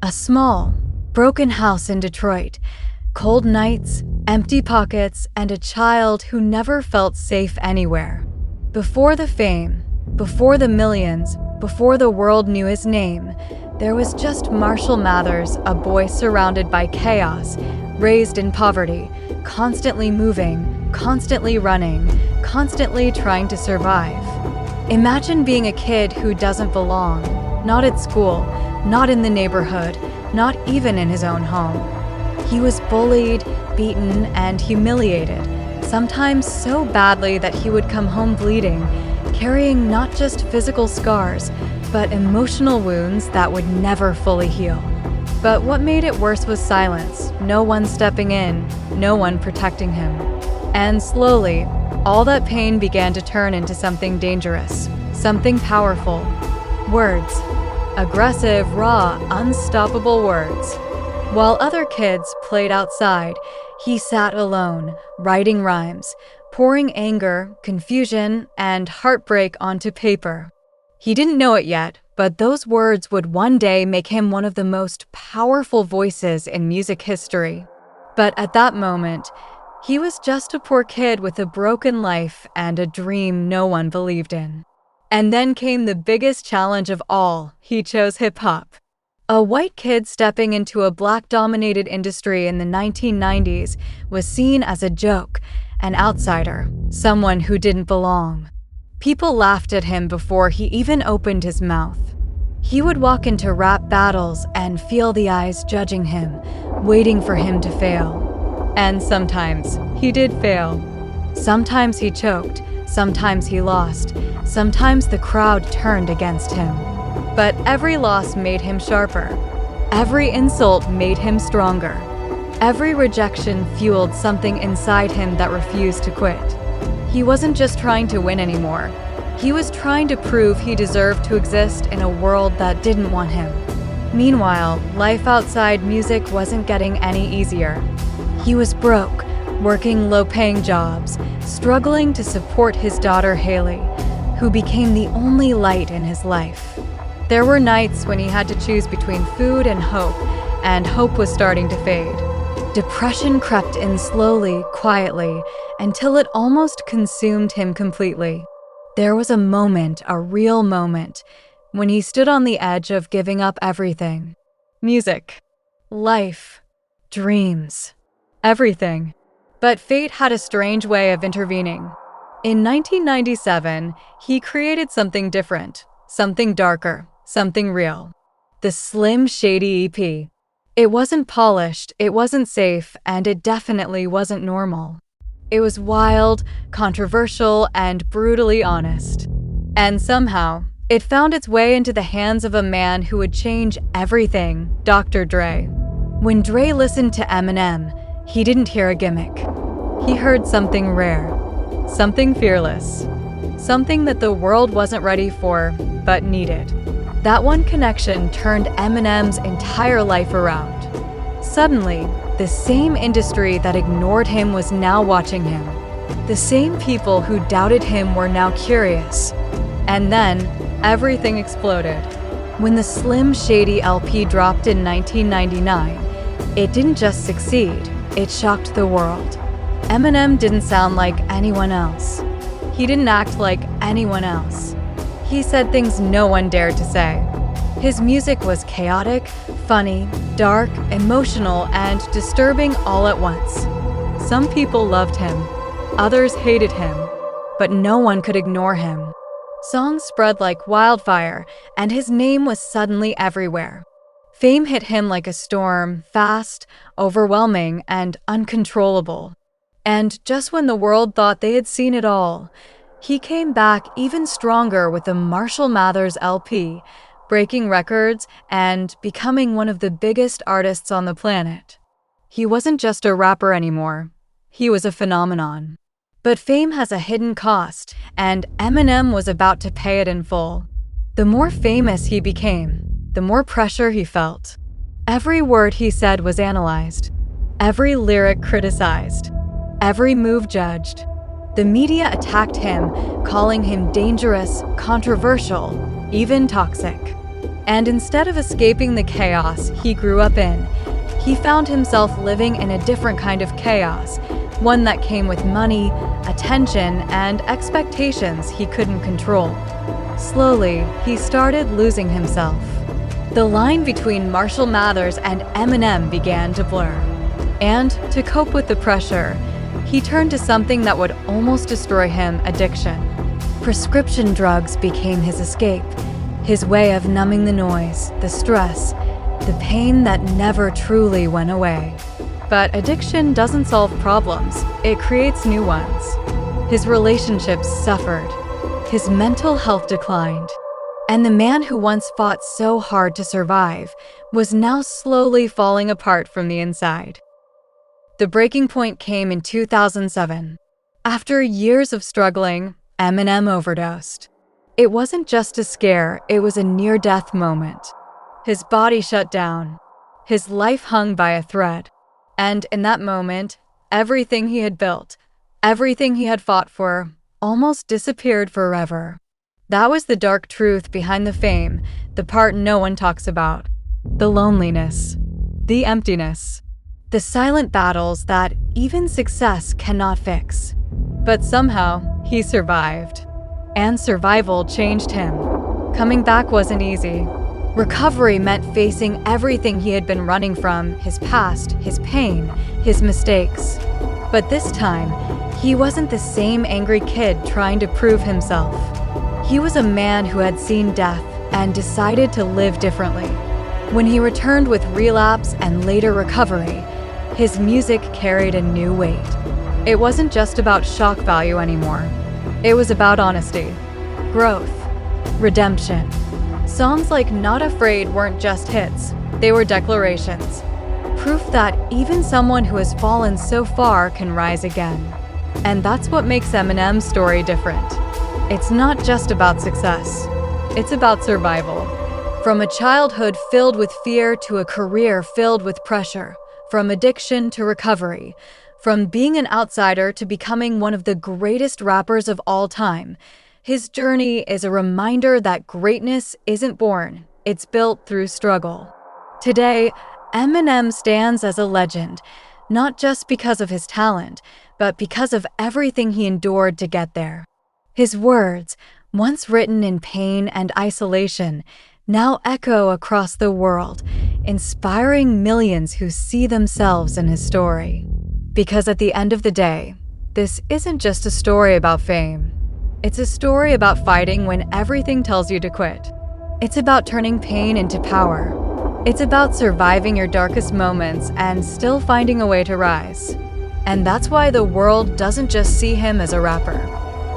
A small, broken house in Detroit, cold nights, empty pockets, and a child who never felt safe anywhere. Before the fame, before the millions, before the world knew his name, there was just Marshall Mathers, a boy surrounded by chaos, raised in poverty, constantly moving, constantly running, constantly trying to survive. Imagine being a kid who doesn't belong, not at school, not in the neighborhood, not even in his own home. He was bullied, beaten, and humiliated, sometimes so badly that he would come home bleeding, carrying not just physical scars, but emotional wounds that would never fully heal. But what made it worse was silence, no one stepping in, no one protecting him. And slowly, all that pain began to turn into something dangerous, something powerful. Words. Aggressive, raw, unstoppable words. While other kids played outside, he sat alone, writing rhymes, pouring anger, confusion, and heartbreak onto paper. He didn't know it yet, but those words would one day make him one of the most powerful voices in music history. But at that moment, he was just a poor kid with a broken life and a dream no one believed in. And then came the biggest challenge of all. He chose hip-hop. A white kid stepping into a black-dominated industry in the 1990s was seen as a joke, an outsider, someone who didn't belong. People laughed at him before he even opened his mouth. He would walk into rap battles and feel the eyes judging him, waiting for him to fail. And sometimes he did fail. Sometimes he choked, sometimes he lost, sometimes the crowd turned against him. But every loss made him sharper. Every insult made him stronger. Every rejection fueled something inside him that refused to quit. He wasn't just trying to win anymore. He was trying to prove he deserved to exist in a world that didn't want him. Meanwhile, life outside music wasn't getting any easier. He was broke, working low-paying jobs, struggling to support his daughter Haley, who became the only light in his life. There were nights when he had to choose between food and hope was starting to fade. Depression crept in slowly, quietly, until it almost consumed him completely. There was a moment, a real moment, when he stood on the edge of giving up everything. Music, life, dreams, everything. But fate had a strange way of intervening. In 1997, he created something different, something darker, something real. The Slim Shady EP. It wasn't polished, it wasn't safe, and it definitely wasn't normal. It was wild, controversial, and brutally honest. And somehow, it found its way into the hands of a man who would change everything, Dr. Dre. When Dre listened to Eminem, he didn't hear a gimmick. He heard something rare, something fearless, something that the world wasn't ready for, but needed. That one connection turned Eminem's entire life around. Suddenly, the same industry that ignored him was now watching him. The same people who doubted him were now curious. And then, everything exploded. When the Slim Shady LP dropped in 1999, it didn't just succeed, it shocked the world. Eminem didn't sound like anyone else. He didn't act like anyone else. He said things no one dared to say. His music was chaotic, funny, dark, emotional, and disturbing all at once. Some people loved him, others hated him, but no one could ignore him. Songs spread like wildfire, and his name was suddenly everywhere. Fame hit him like a storm, fast, overwhelming, and uncontrollable. And just when the world thought they had seen it all, he came back even stronger with the Marshall Mathers LP, breaking records and becoming one of the biggest artists on the planet. He wasn't just a rapper anymore. He was a phenomenon. But fame has a hidden cost, and Eminem was about to pay it in full. The more famous he became, the more pressure he felt. Every word he said was analyzed, every lyric criticized, every move judged. The media attacked him, calling him dangerous, controversial, even toxic. And instead of escaping the chaos he grew up in, he found himself living in a different kind of chaos, one that came with money, attention, and expectations he couldn't control. Slowly, he started losing himself. The line between Marshall Mathers and Eminem began to blur. And to cope with the pressure, he turned to something that would almost destroy him: addiction. Prescription drugs became his escape, his way of numbing the noise, the stress, the pain that never truly went away. But addiction doesn't solve problems, it creates new ones. His relationships suffered, his mental health declined, and the man who once fought so hard to survive was now slowly falling apart from the inside. The breaking point came in 2007. After years of struggling, Eminem overdosed. It wasn't just a scare, it was a near-death moment. His body shut down. His life hung by a thread. And in that moment, everything he had built, everything he had fought for, almost disappeared forever. That was the dark truth behind the fame, the part no one talks about. The loneliness, the emptiness, the silent battles that even success cannot fix. But somehow, he survived. And survival changed him. Coming back wasn't easy. Recovery meant facing everything he had been running from: his past, his pain, his mistakes. But this time, he wasn't the same angry kid trying to prove himself. He was a man who had seen death and decided to live differently. When he returned with relapse and later recovery, his music carried a new weight. It wasn't just about shock value anymore. It was about honesty, growth, redemption. Songs like Not Afraid weren't just hits, they were declarations. Proof that even someone who has fallen so far can rise again. And that's what makes Eminem's story different. It's not just about success, it's about survival. From a childhood filled with fear to a career filled with pressure, from addiction to recovery, from being an outsider to becoming one of the greatest rappers of all time, his journey is a reminder that greatness isn't born, it's built through struggle. Today, Eminem stands as a legend, not just because of his talent, but because of everything he endured to get there. His words, once written in pain and isolation, now echo across the world, inspiring millions who see themselves in his story. Because at the end of the day, this isn't just a story about fame. It's a story about fighting when everything tells you to quit. It's about turning pain into power. It's about surviving your darkest moments and still finding a way to rise. And that's why the world doesn't just see him as a rapper.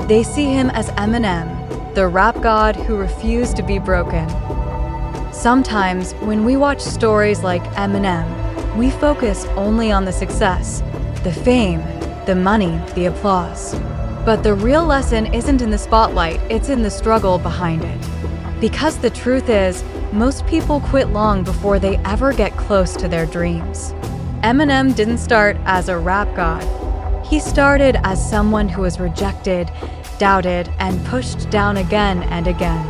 They see him as Eminem, the rap god who refused to be broken. Sometimes, when we watch stories like Eminem, we focus only on the success, the fame, the money, the applause. But the real lesson isn't in the spotlight, it's in the struggle behind it. Because the truth is, most people quit long before they ever get close to their dreams. Eminem didn't start as a rap god. He started as someone who was rejected, doubted, and pushed down again and again.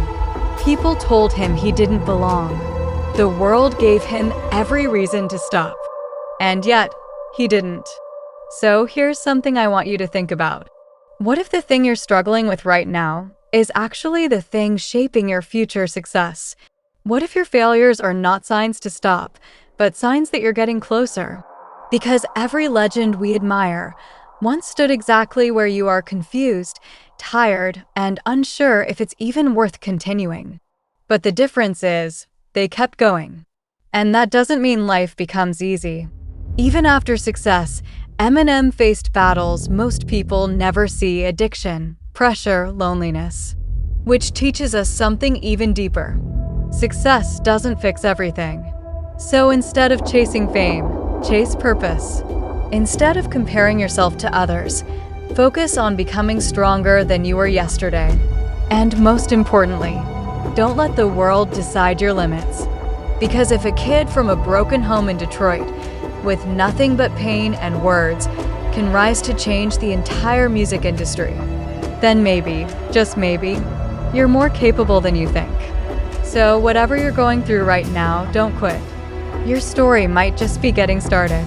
People told him he didn't belong. The world gave him every reason to stop. And yet, he didn't. So here's something I want you to think about. What if the thing you're struggling with right now is actually the thing shaping your future success? What if your failures are not signs to stop, but signs that you're getting closer? Because every legend we admire once stood exactly where you are: confused, tired, and unsure if it's even worth continuing. But the difference is, they kept going. And that doesn't mean life becomes easy. Even after success, Eminem faced battles most people never see: addiction, pressure, loneliness. Which teaches us something even deeper. Success doesn't fix everything. So instead of chasing fame, chase purpose. Instead of comparing yourself to others, focus on becoming stronger than you were yesterday. And most importantly, don't let the world decide your limits. Because if a kid from a broken home in Detroit, with nothing but pain and words, can rise to change the entire music industry, then maybe, just maybe, you're more capable than you think. So, whatever you're going through right now, don't quit. Your story might just be getting started.